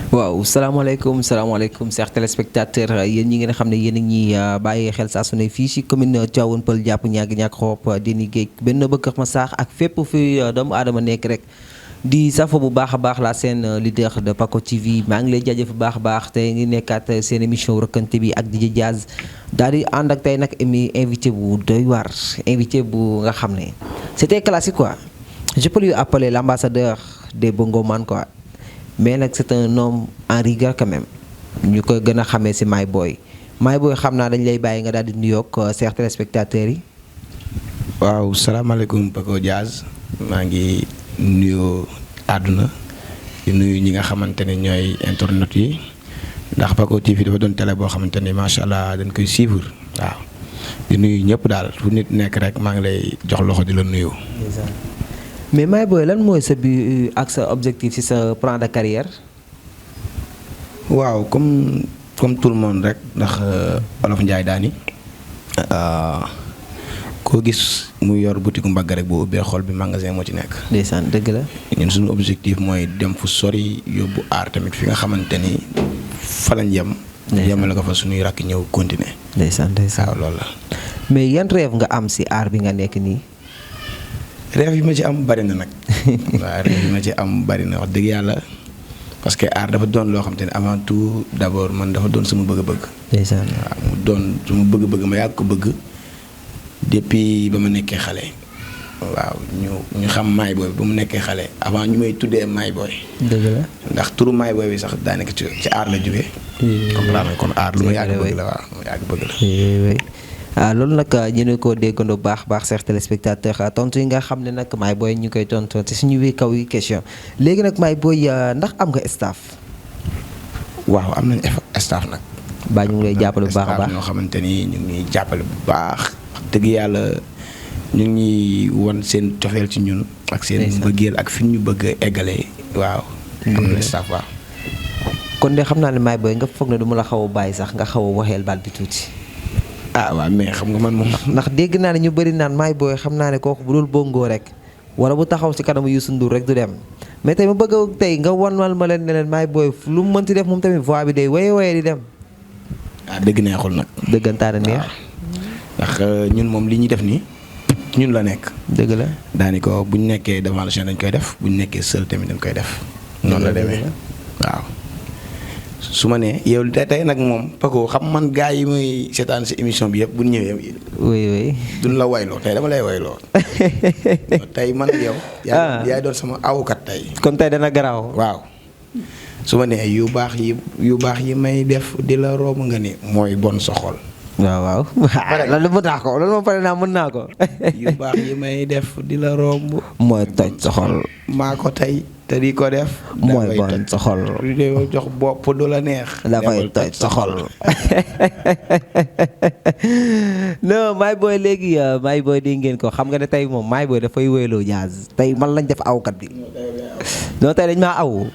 waaw salaamaaleykum chers téléspectateurs yéen ñi ngeen xam ne yéen a ngi bàyyi xel saa su ne fii si commune Tivaouane Peulh jàpp ñàkk xoop Déni Géej benn bëgg ma saax ak fépp fi doomu aadama nekk rek di safo bu baax a baax la seen leader de Paco TV maa ngi lay jaajëf bu baax a baax tey ngi nekkaat seen émission rëkkante bi ak DJ Jazz daal di ànd ak tey nag invité bu doy waar invité bu nga xam ne c'était classique quoi je peux lui appeler l'ambassadeur des bongoman quoi. mais nag c'est un homme en rigueur quand même ñu ko gën a xamee ci Mayboy xam naa dañ lay bàyyi nga daal di nuyoog chers téléspectateurs yi. waaw salaamaaleykum Paco Jazz maa ngi nuyoo àdduna di nuyu ñi nga xamante ne ñooy internet yi ndax Paco TV dafa doon télé boo xamante ne macha allah dañ koy suivre waaw di nuyu ñëpp daal fu nit nekk rek maa ngi lay jox loxo di la nuyu. mais Mayboy lan mooy sa but ak sa objectif ci sa plan de carrière. waaw comme tout le monde rek ndax Olof Njaay daani koo gis mu yor boutique mbagg rek boo ubbee xol bi magasin moo ci nekk. ndeysaan dëgg la. ñun suñu objectif mooy dem fu sori yóbbu aar tamit fi nga xamante ni fa lañ yem. yemale ko fa suñuy rakk ñëw continuer. ndeysaan waaw loolu la. mais yan rêve nga am ci aar bi nga nekk nii. rêve yi ma ci am bari na nag waaw rêve yi ma ci am bari na wax dëgg yàlla parce que art dafa doon loo xam te ne avant tout d'abord man dafa doon sama bëgg-bëgg. ndeysaan waaw mu doon sama bëgg-bëgg ma yàgg ko bëgg depuis ba ma nekkee xale. waaw ñu xam Mayboy ba mu nekkee xale avant ñu may tuddee Mayboy. dëgg la ndax turu Mayboy bi sax daanaka ci art la jógee. comprendre kon art lu ma yàgg bëgg la waaw lu ma yàgg bëgg la. loolu nag ñu ne ko déggandoo baax chers téléspectateurs tontu yi nga xam ne nag Mayboy ñu koy tontu ci suñu wii kaw yi question léegi nag Mayboy ndax am nga staff. waaw am nañ staff nag. baa ñu ngi lay jàppale bu baax a baax ñoo xamante ni ñu ngi ñuy jàppale bu baax. wax dëgg yàlla ñu ngi wan seen cofeel ci ñun. ak seen mbëggeel ak fi ñu bëgg a eggalee. waaw am na staff waaw. kon de xam naa ne Mayboy nga foog ne du ma la xaw a bàyyi sax nga xaw a waxeel baat bi tuuti. waaw mais xam nga man moom. ndax dégg naa ne ñu bëri naan Mayboy xam naa ne kooku bu dul bongo rek wala bu taxaw ci kanamu Youssou Ndour rek du dem mais tey ma bëgg tey nga wanwal ma leen ne leen Mayboy lu mu mënti def moom tamit voix bi day waye di dem. dëgg neexul nag. dëggantaane neex. ndax ñun moom li ñuy def nii ñun la nekk. dëgg la. daani ko bu ñu nekkee devant le chien dañ koy def bu ñu nekkee seul tamit dañ koy def. noonu la demee waaw. su ma nee yow tey nag moom Paco xam man gars yi muy seetaan si émission bi yëpp bu ñu ñëwee. oui. duñ la wayloo tey dama lay wayloo. tey man ak yow. yaay doon sama awukat tey. kon tey dana garaaw. waaw su ma nee yu baax yi may def di la romb nga ni mooy bon sa xol. waaw. loolu mën naa ko loolu moom pare naa mën naa ko. yu baax yi may def di la romb. mooy toj sa xol. maa ko tey. te di ko def. mooy bon sa xol. jox bopp du la neex. dafay toj sa xol. non Mayboy léegi Mayboy dégg ngeen ko xam nga ne tey moom Mayboy dafay wéyloo Jazz tey man lañ def awkat bi. non tey dañ maa aw.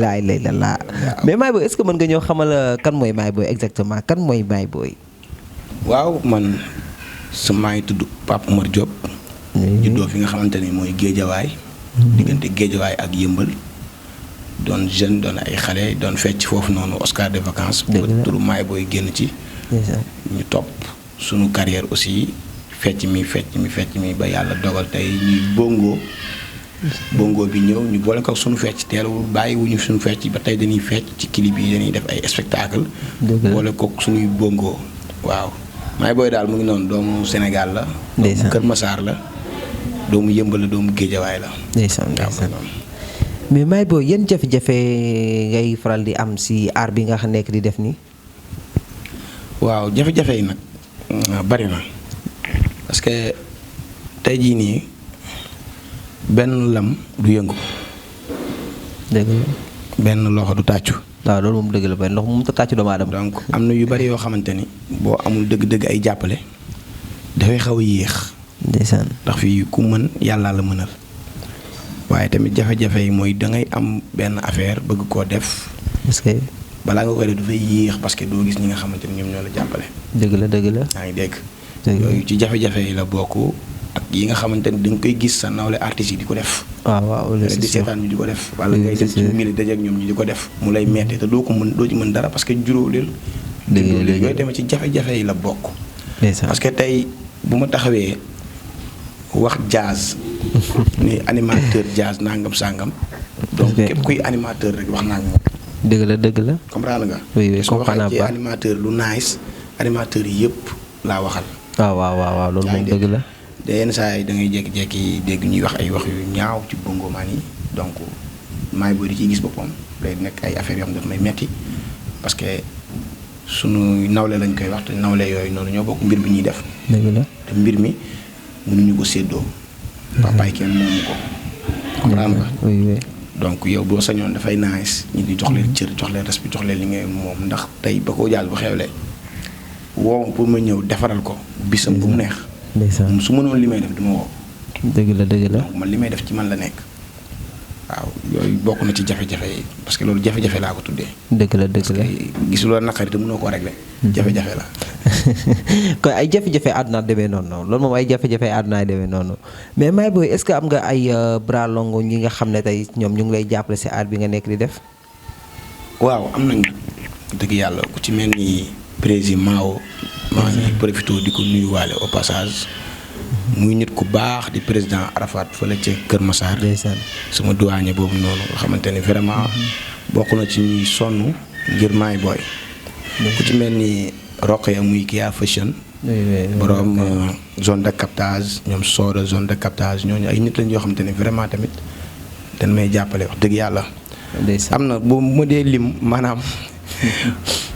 laay lay la laa mais Mayboy est-ce que mën nga ñëw xamal kan mooy Mayboy exactement kan mooy Mayboy. waaw man maa ngi tudd Pape Oumar Diop. juddoo fi nga xamante ni mooy Géejawaay. diggante Géejawaay ak Yëmbal. doon jeune doon ay xale doon fecc foofu noonu Oscar de vacances. ba turu Mayboy génn ci. ñu topp sunu carrière aussi fecc mi ba yàlla dogal tey ñuy bongo bi ñëw ñu boole ko sunu fecc teelawul bàyyiwuñu sunu fecc ba tey dañuy fecc ci clip yi dañuy def ay spectacle boole ko sunuy bongo waaw Mayboy daal mu ngi noonu doomu Sénégal la. doomu Kër Massar la. doomu Yëmbal la doomu Géejawaay la. ndeysaan mais Mayboy yan jafe-jafe ngay faral di am si aar bi nga xam nekk di def nii. waaw jafe-jafe yi nag bari na parce que tey jii nii benn lam du yëngu. dëgg la. benn loxo du tàccu. waaw loolu moom dëgg la benn loxo moom ta tàccu doomu aadama. donc am na yu bari yoo xamante ni boo amul dëgg-dëgg ay jàppale dafay xaw a yéex. ndeysaan ndax fii ku mën yàlla la mënal. waaye tamit jafe-jafe yi mooy da ngay am benn affaire bëgg koo def. est-ce que. balaa nga koy def dafay yéex parce que doo gis ñi nga xamante ni ñoom ñoo la jàppale. dëgg la. yaa ngi dégg. yooyu ci jafe-jafe yi la bokk ak yi nga xamante ni da nga koy gis sa nawle artistes yi di ko def. waaw waaw di seetaan ñu di ko def. wala ngay dem ci mili daje ak ñoom ñu di ko def mu lay metti te doo ci mën dara parce que juróo leen. dëgg yooyu tamit ci jafe-jafe yi la bokk. parce que tey bu ma taxawee wax jazz. ni animateur jazz nangam sangam. donc képp kuy animateur rek wax naa ak moom. dëgg la. comprendre nga. oui soo waxee ci animateur lu nice animateur yi yëpp laa waxal. waaw loolu moom dëgg la. de yenn saa yi da ngay jékki-jékki dégg ñuy wax ay wax yu ñaaw ci bongo man yi donc maay booy di ciy gis boppam day nekk ay affaires yoo xam ne daf may metti parce que sunu nawle lañ koy wax te nawle yooyu noonu ñoo bokk mbir bi ñuy def. dëgg la te mbir mi mënuñu ko séddoo. papaay kenn moomu ko. comprendre nga. oui. donc yow boo sañoon dafay nice ñi di jox leen cër jox leen respect jox leen li ngay moom ndax tey ba ko jàll bu xewlee woo ma pour ma ñëw defaral ko bisam bu mu neex. ndeysaan su mënoon li may def du ma woo. dëgg la. donc man li may def ci man la nekk. waaw yooyu bokk na ci jafe-jafe yi parce que loolu jafe-jafe laa ko tuddee. dëgg la. gisuloo naqari te mënoo koo régler. jafe-jafe la. kon ay jafe-jafe àdduna demee noonu loolu moom ay jafe-jafe àdduna demee noonu mais May Boy est-ce que am nga ay bras longs ñi nga xam ne tey ñoom ñu ngi lay jàppale si art bi nga nekk di def. waaw am nañ dëgg yàlla ku ci mel ni président Mao. maa ngi profité di ko nuyuwaale au passage. muy nit ku baax di président Arafat fële ca Kër Massar. sama douanier boobu noonu nga xamante ni vraiment bokk na ci ñuy sonn ngir May Boy. ku ci mel ni Roqaya muy Kia Fashion. borom zone de captage ñoom Soda zone de captage ñooñu ay nit lañ yoo xamante ni vraiment tamit dañ may jàppale wax dëgg yàlla. am na bu ma dee lim maanaam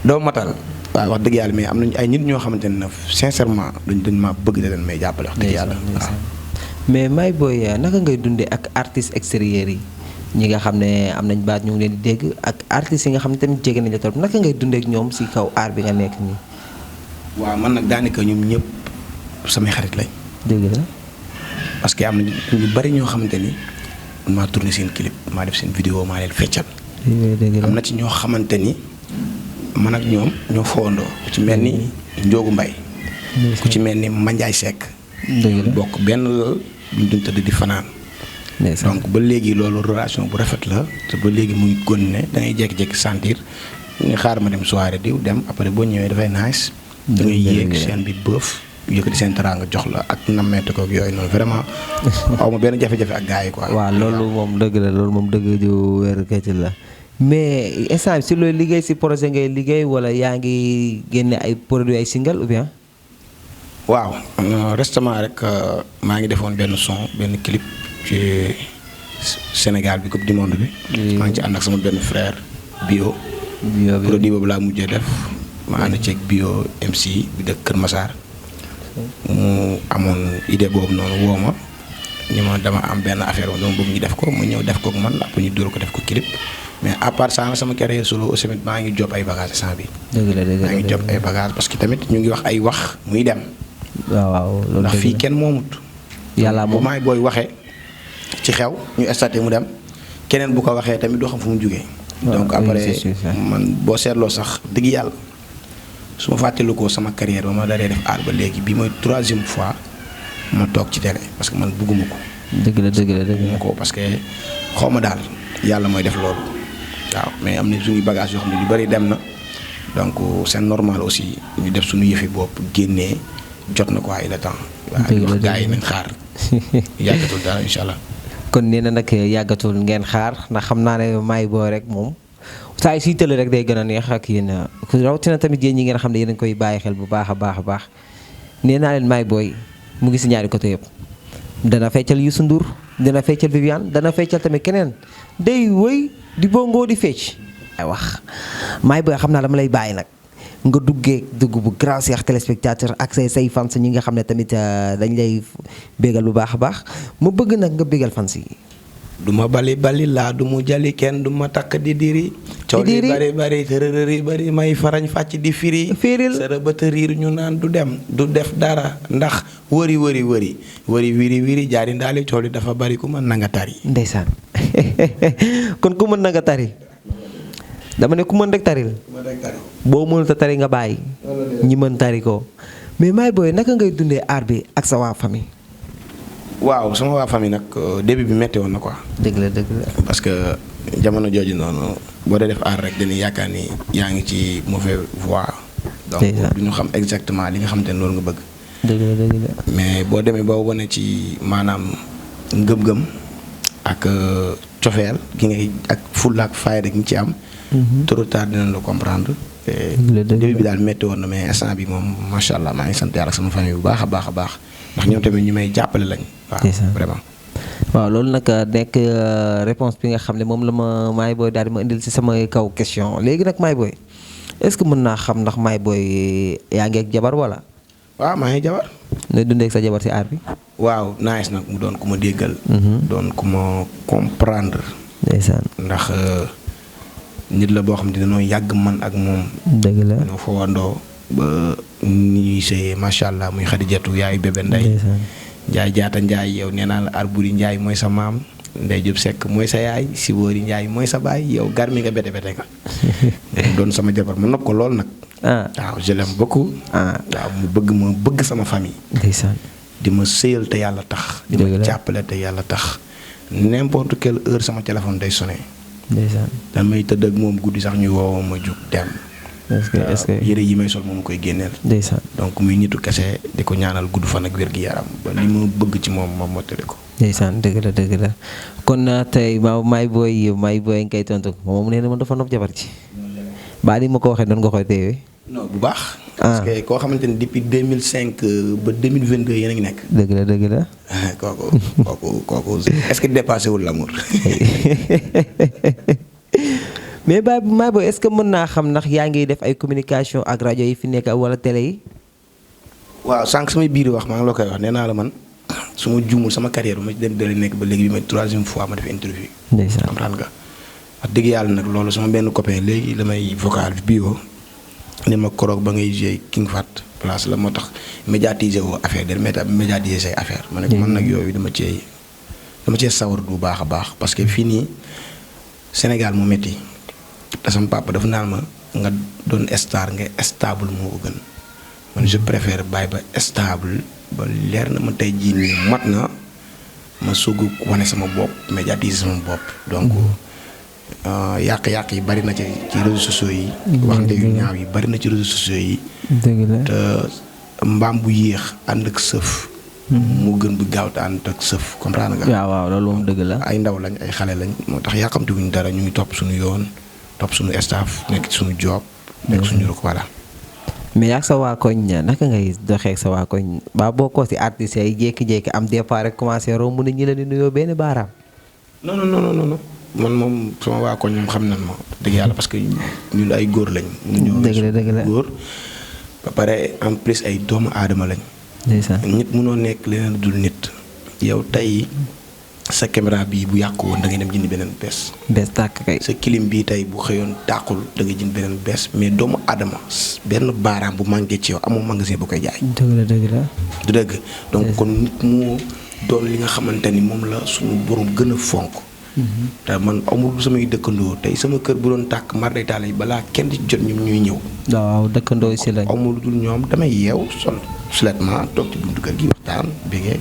doo matal. waaw wax dëgg yàlla mais am nañu ay nit ñoo xamante ne sincèrement dañ ma bëgg da leen may jàppale wax dëgg yàlla waaw. mais May Boy naka ngay dundee ak artistes extérieurs yi ñi nga xam ne am nañ baat ñu ngi leen di dégg ak artistes yi nga xam ne tamit jege nañ la trop naka ngay dundee ak ñoom si kaw art bi nga nekk nii. waaw man nag daanaka ñoom ñëpp samay xarit lañ. dëgg la. parce que am na ñu bari ñoo xamante ni maa tourné seen clip maa def seen vidéo maa leen feccal. am na ci ñoo xamante ni. man ak ñoom ñoo fowandoo ku ci mel ni Njoogu Mbay ku ci mel ni Mandiaye Seck bokk benn lal duñ doon tëdd di fanaan donc ba léegi loolu relation bu rafet la te ba léegi mu ngi continuer da ngay jékki-jékki sentir ñu xaar ma dem soirée diw dem après boo ñëwee dafay nice da ngay yéeg seen bi bëf yëkkati seen teraanga jox la ak nammeete ko ak yooyu noonu vraiment aw ma benn jafe-jafe ak gars yi quoi. waaw loolu moom dëgg la loolu moom dëgg ju wér kayit la. mais instant si looy liggéey si projet ngay liggéey wala yaa ngi génne ay produits ay single ou bien. waaw récemment rek maa ngi defoon benn son benn clip ci Sénégal bi coupe du monde bi. maa ngi ci ànd ak sama benn frère bio. produit boobu laa mujjee def. ma ànd ceeg bio MC bi dëkk Kër Massar. mu amoon idée boobu noonu woo ma ni ma dama am benn affaire woon dama bëgg ñu def ko mu ñëw def ko ak man après ñu dóor ko def ko clip. mais à part ça sama carrière solo aussi tamit maa ngi job ay bagages sant bi. maa ngi job ay bagages parce que tamit ñu ngi wax ay wax muy dem. waaw loolu ndax fii kenn moomut. yàlla moom May Boy waxee ci xew ñu staté mu dem keneen bu ko waxee tamit doo xam fu mu jugee. donc après man boo seetloo sax dëgg yàlla su ma fàttalikoo sama carrière ba ma daree def aar ba léegi bi mooy 3e fois ma toog ci télé parce que man bugguma ko. dëgg la bugguma ko parce que xaw ma daal yàlla mooy def loolu. waaw mais am na suñuy bagage yoo xam ne yu bari dem na donc c'est normal aussi ñu def suñu yëfi bopp génnee jot na ko ay le temps. waaw wax gars yi nañ xaar yàggatul dara incha allah. kon nee na nag yàggatul ngeen xaar ndax xam naa ne May Boy rek moom saa yu siy tële rek day gën a neex ak yéen rawatina tamit yéen ñi ngeen xam ne yéen a koy bàyyi xel bu baax a baax nee naa leen May Boy mu ngi si ñaari côté yëpp dana feccal Youssou Ndour dana feccal Viviane dana feccal tamit keneen day wëy di bongo di fecc. ay wax May Boy xam naa dama lay bàyyi nag nga dugg bu grand seex téléspectateur ak say fans ñi nga xam ne tamit dañ lay bégal bu baax a baax ma bëgg nag nga bégal fans yi. du ma bali laa du mu jali kenn du ma takk di diri. coow li bari tërërëri bari may farañ fàcc di firil sara ba tëriir ñu naan du dem du def dara ndax wëri wiri jaari ndaali coow li dafa bari ku mën na nga tari. ndeysaan kon ku mën na nga tari dama ne ku mën rek taril boo mënut a tari nga bàyyi ñi mën tari ko mais May Boy naka ngay dundee art bi ak sa waa famille. waaw man moom wax dëgg yàlla sama famille moom macha allah. ñëpp a ngi ci jàmm. ñëpp a ngi ci salaam. ñëpp a ngi ci salaam. waaw. boo mënut a tari nga bàyyi ñi mën tari ko. mais May Boy naka ngay dundee art bi ak sa waa famille. waaw sama waa famille nag début bi metti woon na quoi. dëgg la dëgg la. parce que jamono jooju noonu boo dee def aar rek dañuy yaakaar ni yaa ngi ci mauvais voie. donc du ñu xam exactement li nga xamante ne loolu nga bëgg. dëgg la dëgg la. mais boo demee ba wane ci maanaam ngëm-ngëm ak cofeel gi ngay ak fulla ak fayda gi nga ci am. trop tard dinañ la comprendre. début bi daal métti woon na mais instant bi moom macha allah maa ngi sant yàlla sama famille bu baax a baax a baax ndax ñoom tamit ñu may jàppale lañ. waaw vraiment. waaw loolu nag nekk réponse bi nga xam ne moom la ma May Boy daal di ma indil si sama kaw question léegi nag May Boy est-ce que mën naa xam ndax May Boy yaa ngi ak jabar wala. waaw maa ngi jabar. nooy dundee ak sa jabar si aar bi. waaw nice nag mu doon ku ma déggal. doon ku ma comprendre. ndeysaan. ndax nit la boo xam ne dañoo yàgg man ak moom. dëgg la ñoo fowandoo ba ni ñuy sëyee macha allah muy Xadijatu yaayu bébé Ndey. Njaay jaata Njaay yow nee naa la Arburi Njaay mooy sa maam Ndey Jóob Sekk mooy sa yaay Siboori Njaay mooy sa baay yow garmi nga bete bete nga. doon sama jabar ma nopp ko lool nag. waaw je l'aime beaucoup. waaw mu bëgg sama famille. ndeysaan. di ma sëyal te yàlla tax. di ma jàppale te yàlla tax. n'importe quelle heure sama téléphone day sonné. ndeysaan. damay tëdd ak moom guddi sax ñu woo ma jug dem. est-ce que yére yi may sol moom koy génneel. ndeysaan. donc muy nitu kese di ko ñaanal gudd fan ak wér gi yaram ba li ma bëgg ci moom ma mottali ko. ndeysaan dëgg la dëgg la kon tey May Boy nga koy tontu moom nee na ma dafa nopp jabar ci. baa ni ma ko waxee doon nga koy teewee. non bu baax. parce que koo xamante ni depuis 2005 ba 2022 yéen a ngi nekk. dëgg la dëgg la. kooku est-ce que dépassé wul l'amour. mais May Boy est-ce que mën naa xam ndax yaa ngi def ay communication ak rajo yi fi nekk wala télé yi. waaw sànq samay biir wax maa ngi la koy wax nee naa la man su ma juumul sama carrière bu ma dem dalee nekk ba léegi bi ma 3e fois ma def interview. ndeysaan comprendre nga. wax dëgg yàlla nag loolu sama benn copain léegi la may vocal bio ne ma koroog ba ngay jouer King Fat place la moo tax médiatiser woo affaire del médiatiser say affaire ma ne man nag yooyu dama cee sawar bu baax a baax parce que fii nii Sénégal moo métti te sama papa dafa naan ma nga doon star nga stable moo ko gën man je préfère bàyyi ba stable ba leer na ma tey jii nii mat na ma sugg wane sama bopp médiatiser sama bopp donc yàq-yàq yi bari na ci réseaux sociaux yi. waxante yu ñaaw yi bari na ci réseaux sociaux yi. dëgg la te mbaam bu yéex ànd ak sëf. mu gën bu gaaw te ànd ak sëf comprendre nga. waaw loolu moom dëgg la. ay ndaw lañ ay xale lañ moo tax yàqamti wuñ dara ñu ngi topp suñu yoon topp suñu staff nekk ci suñu job. nekk suñu rek voilà. mais yaa sa waa koñ naka ngay doxee ak sa waa koñ ba boo ko si artistes yi jékki-jékki am des fois rek commencé romb nit ñi la di nuyoo benn baaraam. non. man moom sama waa koñ ñoom xam nañ ma dëgg yàlla parce que ñun ay góor lañ. dëgg la góor ba pare en plus ay doomu aadama lañ. ndeysaan. nit mënoo nekk leneen dul nit. yow tey sa caméra bii bu yàqu woon da ngay dem jënd beneen bees. bees tàkk kay. sa clim bii tey bu xëyoon tàqul da ngay jënd beneen bees mais doomu aadama benn baaraam bu manqué ci yow amoo magasin bu koy jaay. dëgg la. du dëgg donc kon nit moo doon li nga xamante ni moom la suñu borom gën a fonk. te man amul samay dëkkandoo tey sama kër bu doon tàkk mar day taal yi balaa kenn di jot ñoom ñuy ñëw. waaw dëkkandoo si lañ. amul dul ñoom damay yeew sol soulètement toog ci buntu kër gi waxtaan bégee.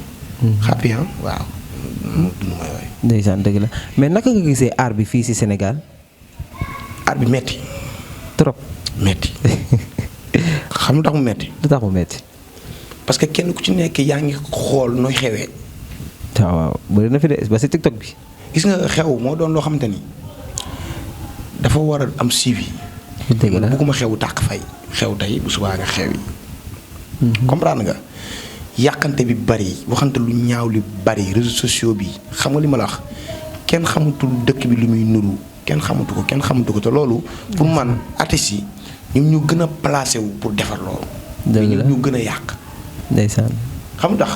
happy waaw. dund mooy waay. ndeysaan dëgg la mais naka nga gisee art bi fii si Sénégal. art bi metti trop. metti xam ndax mu metti. lu tax mu metti. parce que kenn ku ci nekk yaa ngi xool nooy xewee. waaw bëri na fi de ba si TikTok bi. gis nga xew moo doon loo xamante ni dafa war a am suivi. dëgg la bugguma xewu tàq fay xew tey bu subaa nga xew yi. comprendre nga yàqante bi bari waxante lu ñaaw li bari réseaux sociaux bi xam nga li ma la wax kenn xamatul dëkk bi lu muy nuru kenn xamatu ko te loolu pour man artistes yi ñoom ñu gën a placé wu pour defar loolu. dëgg la ñu gën a yàq. ndeysaan. xam ndax.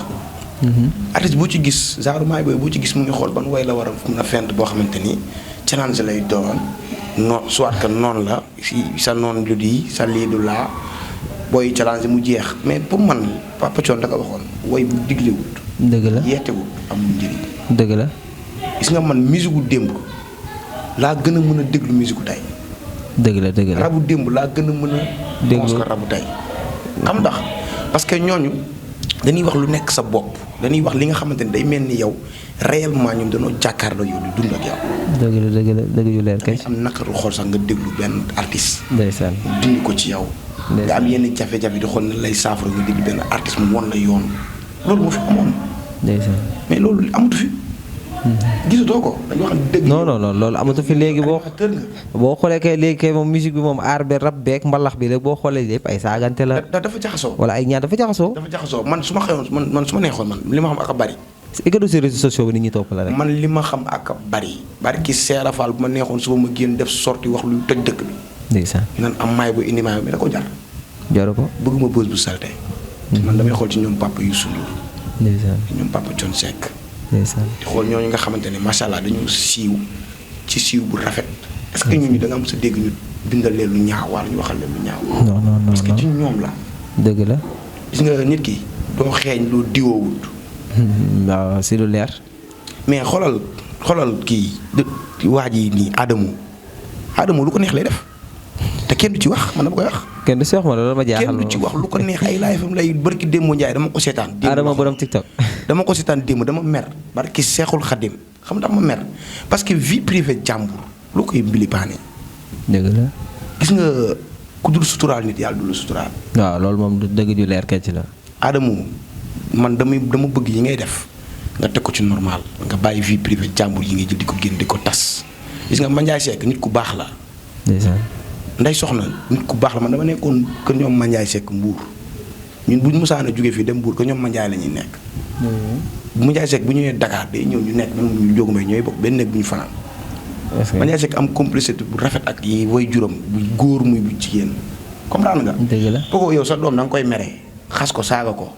artiste boo ci gis genre May Boy boo ci gis mu ngi xool ban way la war a mun a fent boo xamante ni challenge lay doon non soit que noonu la sa noon lu di sa lii du laa booy challenge mu jeex mais pour man Papa Thione da ko waxoon way bu diglewut. dëgg la yeetewut amul njëriñ. dëgg la. gis nga man musique gu démb laa gën a mën a déglu musique gu tey. dëgg la. rabu démb laa gën a mën a. déglu ko rabu tey. xam ndax parce que ñooñu dañuy wax lu nekk sa bopp dañuy wax li nga xamante ni day mel ni yow réellement ñun dañoo jàkkaarloo yow di dund ak yow. dëgg yu leer kay. am naqaru xool sax nga déglu benn artiste. ndeysaan dindi ko ci yow. nga am yenn jafe-jafe di xool na lay saafara nga déglu benn artiste mu won la yoon loolu moo fi amoon. ndeysaan mais loolu amatu fi. gisatoo ko dañu wax dëgg. non loolu amatu fi léegi boo xoolee kay léegi kay moom musique bi moom aar be rap beeg mbalax bi léegi boo xoolee lépp ay saagante la. dafa jaxasoo. wala ay ñaar dafa jaxasoo. man su ma xewoon man su ma neexoon man li ma xam ak a bari. est-ce que si réseaux sociaux bi nit ñi topp la rek. man li ma xam ak a bari. bari ki Seera Fall bu ma neexoon suba ma génn def sorti wax lu tëj dëkk bi. ndeysaan ñu naan am maay bu indi maay bi da ko jar. jaru ko bëgguma bës bu salte. man damay xool ci ñoom papa Youssou Ndour. ndeysaan ñoom papa Thione Seck. ndeysaan di xool ñooñu nga xamante ne macha allah dañu siiw ci siiw bu rafet. est-ce que ñooñu da nga am sa dégg ñu bindal leen lu ñaaw wala ñu waxal leen lu ñaaw. non parce que ci ñoom la. dëgg la. gis nga nit ki doo xeeñ lu diwoowut. waaw si lu leer. mais xoolal kii waa ji nii Adamo lu ko neex lay def te kenn du ci wax man dama koy wax. kenn du si wax ma loolu ma jaaxal kenn du ci wax lu ko neex ay live am lay barki Demba Ndiaye dama ko seetaan. Adamo borom TikTok. dama ko seetaan démb dama mer barki Seexul Xadim xam nga dama mer parce que vie privée jàmbur lu koy bilipaane. dëgg la. gis nga ku dul suturaal nit yàlla du la suturaal. waaw loolu moom dëgg ju leer kay ci la. Adamo man dama bëgg yi ngay def nga teg ko ci normal nga bàyyi vie privée jàmbur yi ngay jël di ko génn di ko tas gis nga Mandiaye Seck nit ku baax la. ndeysaan. Ndey Soxna nit ku baax la man dama nekkoon kër ñoom Mandiaye Seck Mbuur ñun buñ musaana jógee fii dem Mbuur kër ñoom Mandiaye la ñuy nekk. Mandiaye Seck bu ñëwee Dakar day ñëw ñu nekk même ñu jógu may ñooy bokk benn nekk bu ñu fanaan. Mandiaye Seck am complicité bu rafet ak yi way juróom bu góor muy bu jigéen comprendre nga. dëgg la kooku yow sa doom da nga koy mere xas ko saaga ko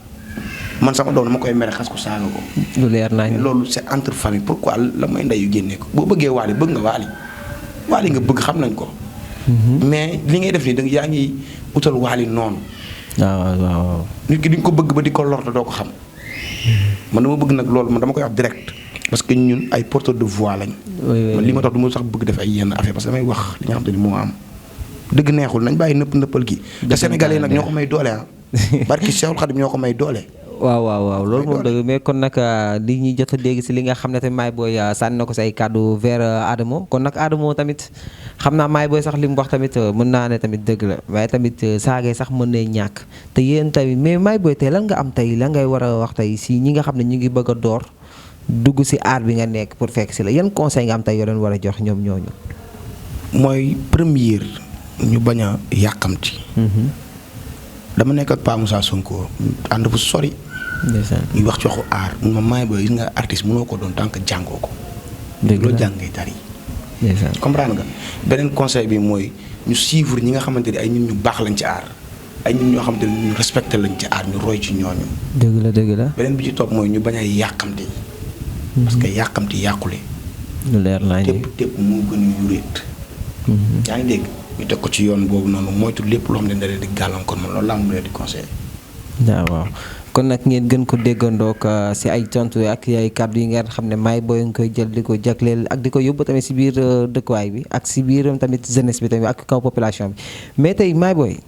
man sama doom dama koy mere xas ko saaga ko. lu leer naa loolu c'est entre famille pourquoi la may ndeyu génnee ko boo bëggee waali bëgg nga waali nga bëgg xam nañ ko. mais li ngay def nii da yaa ngi utal waali noonu. waaw. nit ki di nga ko bëgg ba di ko lor te doo ko xam. man dama bëgg nag loolu man dama koy wax direct. parce que ñun ay porteurs de voix lañ. man li ma tax du ma sax bëgg def ay yenn affaire parce que damay wax li nga xam te ni moo am. dëgg neexul nañ bàyyi nëppal gi. te sénégalais nag ñoo ko may doole ah. barki Seexul Xadim ñoo ko may doole. waaw loolu moom dëgg mais kon nag li ñuy jot a dégg si li nga xam ne tamit Maye Boye sànni na ko si ay kàddu vers Adamo kon nag Adamo tamit xam naa Maye Boye sax li mu wax tamit mën naa ne tamit dëgg la waaye tamit saagay sax mën na ñàkk te yéen tamit mais Maye Boye tey lan nga am tey lan ngay war a wax tey si ñi nga xam ne ñu ngi bëgg a door dugg si aar bi nga nekk pour fekk si la yan conseil nga am tey yoo leen war a jox ñoom ñooñu. mooy première ñu bañ a yàkkamti. dama nekk ak Pa Moussa Sonko ànd bu sori. ñuy wax ci waxu aar mun ma Maye Boye gis nga artiste mënoo ko doon tant que jàngoo ko. dëgg la loo jàng ngay tari. comprendre nga beneen conseil bi mooy ñu suivre ñi nga xamante ni ay nit ñu baax lañ ci aar ay nit ñoo xamante ni ñu respecté lañ ci aar ñu roy ci ñooñu. dëgg la. beneen bi ci topp mooy ñu bañ a yàkkamti. parce que yàkkamti yàqule. lu leer naa tépp moo gën a yuréet. yaa ngi dégg ñu teg ko ci yoon boobu noonu moytu lépp loo xam ne da leen di gàllankoor man loolu laa am leen di conseillé. waaw kon nag ngeen gën ko déggandoog si ay tontu ak ay kàddu yi ngeen xam ne Maye Boye nga koy jël di ko jagleel ak di ko yóbbu tamit si biir dëkkuwaay bi ak si biir tamit jeunesse bi tamit ak kaw population bi mais tey Maye Boye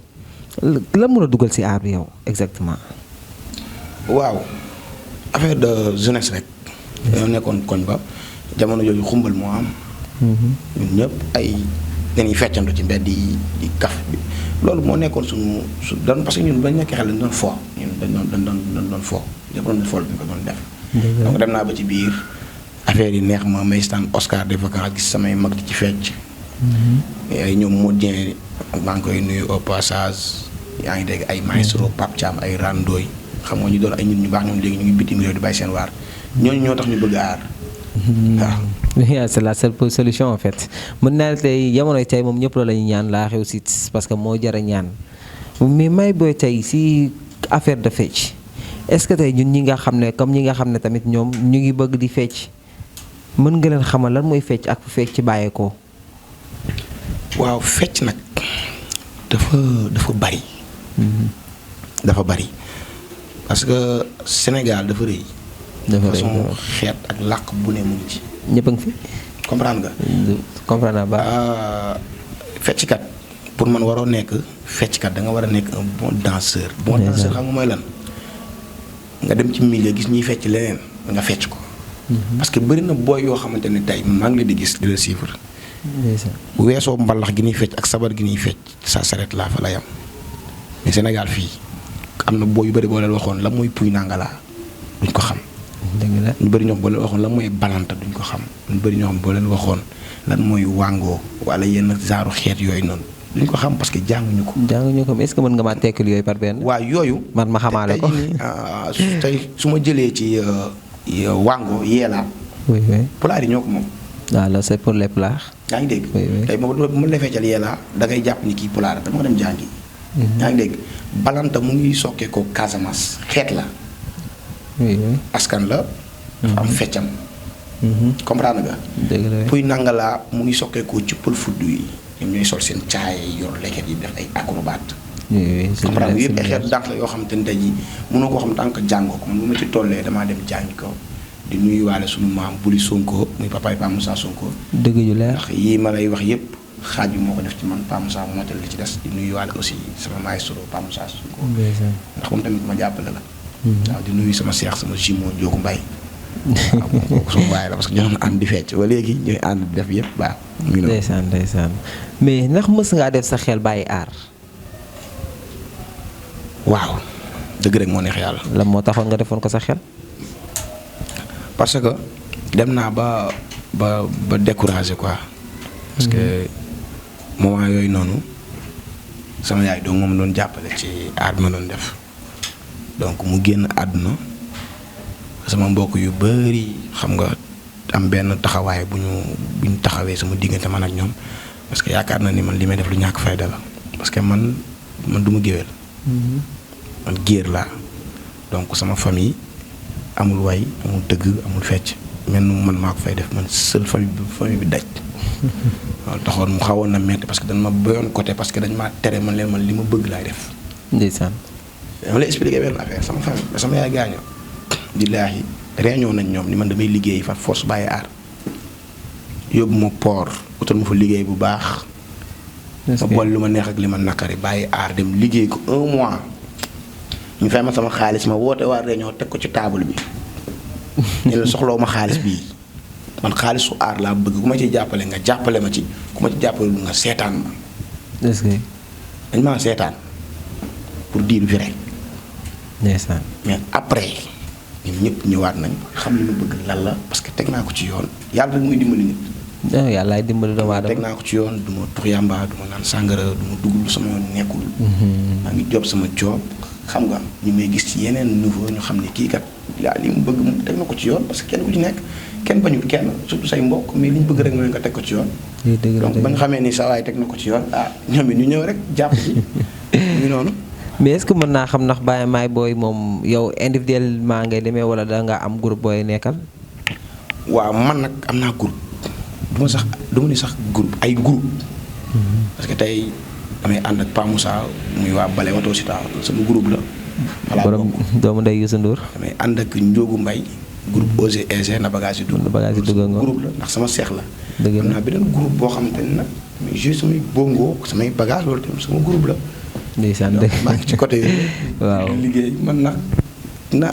lan mën a dugal si aar bi yow exactement. waaw affaire de jeunesse rek. dañoo nekkoon koñ ba jamono jooju xumbal moo am. ñun ñëpp ay dañuy feccandu ci mbedd yi di kaf bi loolu moo nekkoon suñu doon parce que ñun bañ nekkee xel dañ doon fo ñun dañ doon fo lépp doon fo dañ ko doon def. donc dem naa ba ci biir affaire yi neex ma may stand Oscar de vacances gis samay mag di ci fecc. ay ñoom Modien maa ngi koy nuyu au passage yaa ngi dégg ay maestro Pape Thiam ay Randoy xam nga ñu doon ay nit ñu baax ñoom léegi ñu ngi bitim réew di bàyyi seen waar ñooñu ñoo tax ñu bëgg aar. waaw. c'est la seule solution en fait mën naa tey jamonoy tey moom ñëpp la ñuy ñaan la réussite parce que moo jar a ñaan mais Maye Boye tey si affaire de fecc est-ce que tey ñun ñi nga xam ne comme ñi nga xam ne tamit ñoom ñu ngi bëgg di fecc mën nga leen xamal lan mooy fecc ak fu fecc ci bàyyeekoo. waaw fecc nag dafa bari. dafa bari parce que Sénégal dafa rëy. façon xeet ak làkk bu ne mu ngi ci. ñëpp a ngi fi. comprendre nga. comprendre naa ba. fecckat pour man waroo nekk fecckat da nga war a nekk un bon danseur. bon danseur xam nga mooy lan nga dem ci milieu gis ñuy fecc leneen nga fecc ko. parce que bëri na booy yoo xamante ne tey maa ngi leen di gis di la suivre. bu weesoo mbalax gi ñuy fecc ak sabar gi ñuy fecc ça s'arrête là fa la yam mais Sénégal fii am na booy yu bëri boo leen waxoon la mooy puy nangala duñ ko xam. dëgg la ñu bëri ñoo xam boo leen waxoon lan mooy balanta duñ ko xam ñu bëri ñoo xam boo leen waxoon lan mooy wàngoo wala yenn genre xeet yooyu noonu duñ ko xam parce que jànguñu ko. jànguñu ko mais est-ce que mën nga maa tekkil yooyu par benn. waaw yooyu. man ma xamaale ko tey su ma jëlee ci wàngoo yeelaa. oui oui. pulaar yi ñoo ko moom. waaw loolu c'est pour les pulaar. yaa ngi dégg. oui oui. tey moom mu la feccal yeelaa da ngay jàpp ni kii pulaar dama ko dem jàngi. yaa ngi dégg balanta mu ngi sokkee ko Casamance xeet la. oui oui. askan la. dafa am feccam. comprendre nga. dëgg la puy nangalaa mu ngi sokkeekoo ci pël fudd yi ñoom ñooy sol seen caaye yor leket yi def ay acrobate. oui oui. comprendre nga yëpp ay xeetu danse la yoo xamante ne tey jii mënoo koo xam tant que jàngoo ko man bu ma ci tollee damaa dem jàngi ko di nuyuwaale suñu maam Buli Sonko muy papaay Pa Moussa Sonko. dëgg yu leer. ndax yii ma lay wax yëpp xaaj bi moo ko def ci man Pa Moussa moo tal li ci des di nuyuwaale aussi sama maestro Pa Moussa Sonko. ndax moom tamit ma jàppale la. waaw di nuyu sama seex sama jumeau Ndiogu Mbaye. waaw moom kooku sama baay la parce que ñoo doon ànd di fecc ba léegi ñooy ànd di def yëpp baax. ndeysaan ndeysaan mais ndax mës ngaa def sa xel bàyyi aar. waaw dëgg rek moo neex yàlla. lan moo taxoon nga defoon ko sa xel. parce que dem naa ba découragé quoi. parce que moment yooyu noonu sama yaay donc moom doon jàppale ci aar bi ma doon def donc mu génn àdduna. sama mbokk yu bari xam nga am benn taxawaay bu ñu taxawee sama diggante man ak ñoom parce que yaakaar na ni man li may def lu ñàkk fayda la parce que man du ma géwél man géer laa donc sama famille amul way amul tëgg amul fecc mel nu man maa ko fay def man seul famille bi daj loolu taxoon mu xawoon na metti parce que dañ ma bayoon côté parce que dañ maa tere man leen man li ma bëgg laay def. ndeysaan. dama lay expliquer benn affaire sama famille sama yaay gaañoo. billaahi réunion nañ ñoom ni man damay liggéey fa force bàyyi aar yóbbu ma port utal ma fa liggéey bu baax. ma boole lu ma neex ak li ma nakari bàyyi aar dem liggéey ko 1 mois ñu fay ma sama xaalis ma woote waa réunion teg ko ci table bi ñu la soxloo ma xaalis bii man xaalisu aar laa bëgg ku ma ci jàppale nga jàppale ma ci ku ma ci jàppale lu nga seetaan ma. est-ce que. dañ maa seetaan pour dire vrai. ndeysaan. mais après. ñun ñëpp ñëwaat nañ xam li mu bëgg lan la parce que teg naa ko ci yoon yàlla rek muy dimbali nit. yàlla ay dimbali doomu aadama. teg naa ko ci yoon du ma tux yàmba du ma naan sàngara du ma dugg sama yoon nekkul. maa ngi job sama job xam nga ñu may gis ci yeneen niveau ñu xam ne kii kat yaa li mu bëgg mu teg na ko ci yoon parce que kenn ku ci nekk kenn bañul kenn surtout say mbokk mais li ñu bëgg rek mooy nga teg ko ci yoon. donc ba nga xamee ni sa waay teg na ko ci yoon ah ñoom it ñu ñëw rek jàpp ci ñu noonu. mais est-ce que mën naa xam ndax Baye Maye Boye moom yow individuellement ngay demee wala da nga am groupe booy nekkal. waaw man nag am naa groupe du ma ni sax groupe ay groupe. parce que tey damay ànd ak Pa Moussa muy waa Bale Wato Sita sama groupe la. voilà borom doomu ndey Youssou Ndour. damay ànd ak Ndiogu Mbaye groupe OG EG na bagage yi dugg. groupe la ndax sama seex la. dëgg la am naa beneen groupe boo xamante ne nag mais juste samay bongo samay bagage loolu tamit sama groupe la. ndeysaan dëgg maa ngi ci côté yooyu. waaw liggéey man nag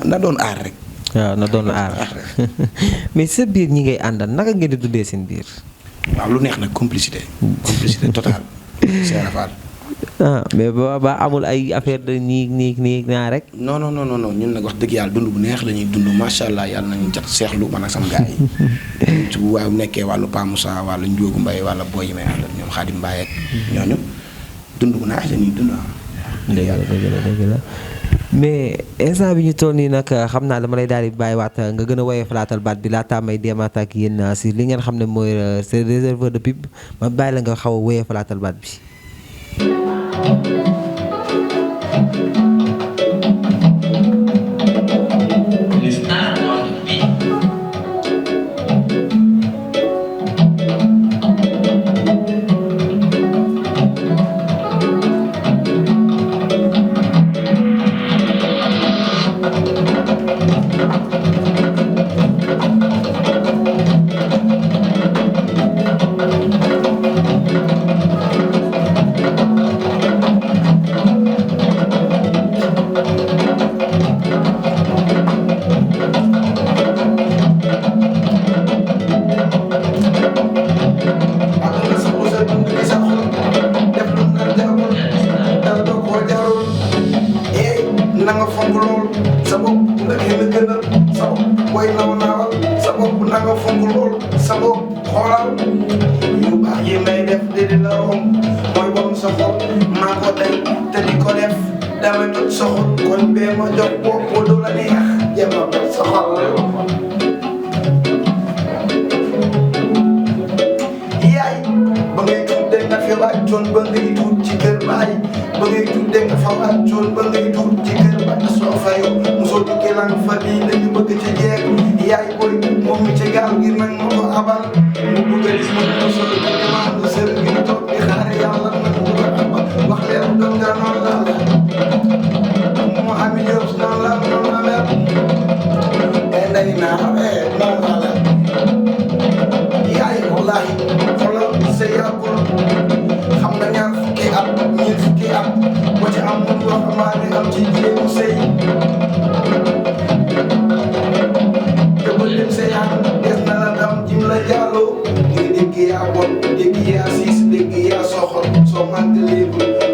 na doon aar rek. waaw na doon aar mais sa biir ñi ngay àndal naka ngeen di dundee seen biir. waaw lu neex nag complicité. complicité totale. c'est rafet. mais ba amul ay affaire de nii naa rek. non ñun nag wax dëgg yàlla dund bu neex la ñuy dund macha allah yàlla nañu jot seexlu man ak sama gars yi. su waaw nekkee wàllu Pa Moussa wàllu Ndiogu Mbaye wala boy yi may àndal ñoom Xaadim Mbaye ak ñooñu. dund bu naax la ñuy dund dëgg la mais instant bi ñu toll nii nag xam naa dama lay daal di bàyyiwaat nga gën a woyee falaatal baat bi laataa may demaat ak yéen si li ngeen xam ne mooy c'est réserveur de pub ma bàyyi la nga xaw a woyee falaatal baat bi. sa bopp na nga fonk lool sa bopp xoolal yu baax yi may def di la romb mooy bon sa xol maa ko tey te di ko def dama toj sa xol kon bee ma jox bopp du la neex jéem a toj sa xol yaay ba ngay tuut de nga fi wàccoon ba ngay tuut ci kër baay ba ngay tuut de nga fa wàccoon ba ngay tuut ci kër baay soo fayoo mosoo tukkee lan fa bii dañu bëgg ci jeeg yaay booy moom mi ci gaal gi nag ma ko abal mu bëgg a gis ma ko sol demande sër gi na toog di xaar yàlla nag mu ko abal wax leen doon nga noonu la mu ami yow noonu la mel nday naa noonu la yaay wallaahi xoolal sa yàggul xam nga ñaar fukki at ñeent fukki at ba ci am mun wax maa ngi am ci jéemu sëy te ba lim sa yaam des na la dam jim la jàlloo ngi dégg yaa bon dégg yaa siis dégg yaa soxor soo màggalee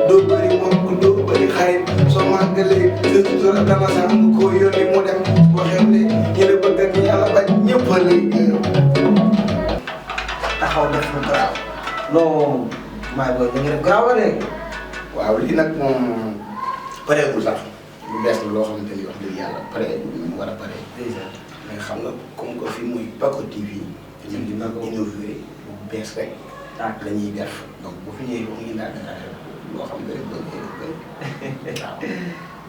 doo bëri mbokk doo bëri xarit soo màggalee sa sutura dana sa am koo yónni mu dem boo xewlee ñi la bëgg ak yàlla bañ ñëpp a lay gërëm taxaw def lu garaaw non maa ngi da nga def garaaw la léegi waaw lii nag moom pareegul sax lu bees la loo xamante ni wax dëgg yàlla pareegul ni mu war a paree mais xam nga comme que fii muy Paco TV te ñun dina ko innové lu bees rek la ñuy def donc bu fi ñëwee wax ngi daal loo xam ne rek bëgg waaw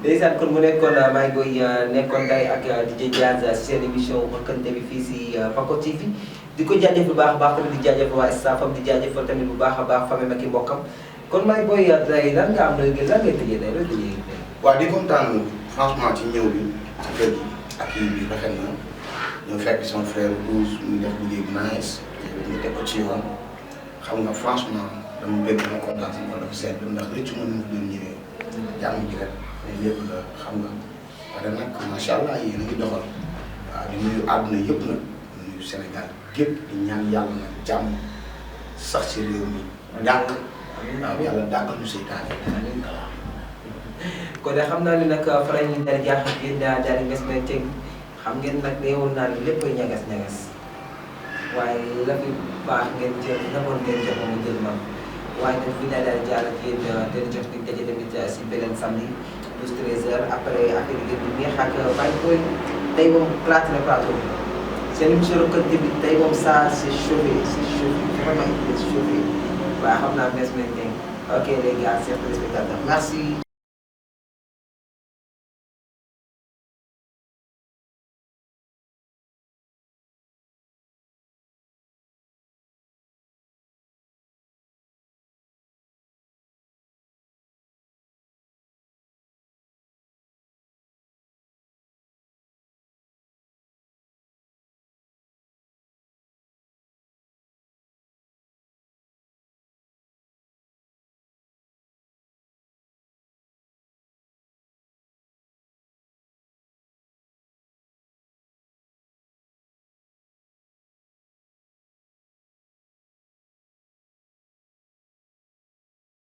ndeysaan kon mu nekkoon maa ngi koy nekkoon tey ak DJ Diaz seen émission Bëkkante bi fii si Paco TV di ko jaajëf bu baax a baax tamit di jaajëfal waa staffam di jaajëfal tamit bu baax a baax famille ak i mbokkam kon maa ngi koy tey lan nga am lan ngay tëjee tey looy tëjee tey. waaw di kontaan franchement ci ñëw bi ci kër gi ak kii bi rafet na ñëw fekk sama frère Douze mu def liggéey bu nice ñu teg ko ci yoon xam nga franchement dama bëgg dama kontaan sama xol dafa sedd ndax rëccu ma ni mu doon ñëwee jàmm ji rek mais lépp la xam nga pare nag macha allah yéen a ngi doxal waaw di nuyu àdduna yëpp nag di nuyu Sénégal gépp di ñaan yàlla nag jàmm sax ci réew mi dàq waaw yàlla dàqal ñu seytaane kon de xam naa ne nag fa la ñuy daal di jaaxal yéen daal di nges may teg xam ngeen nag neewoon naa ne léppay ñagas-ñagas waaye la fi baax ngeen jël namoon ngeen jox ma mu jël ma waaye nag fi daal di jaar ak yéen te di jox di daje tamit si beneen samedi 12-13h après affaire yi di neex ak bàyyi koy tey moom platé na plateau bi seen émission Bëkkante bi tey moom ça c'est chauffé vraiment il est chauffé waaye xam naa nges may teg ok les gars chers téléspectateurs merci.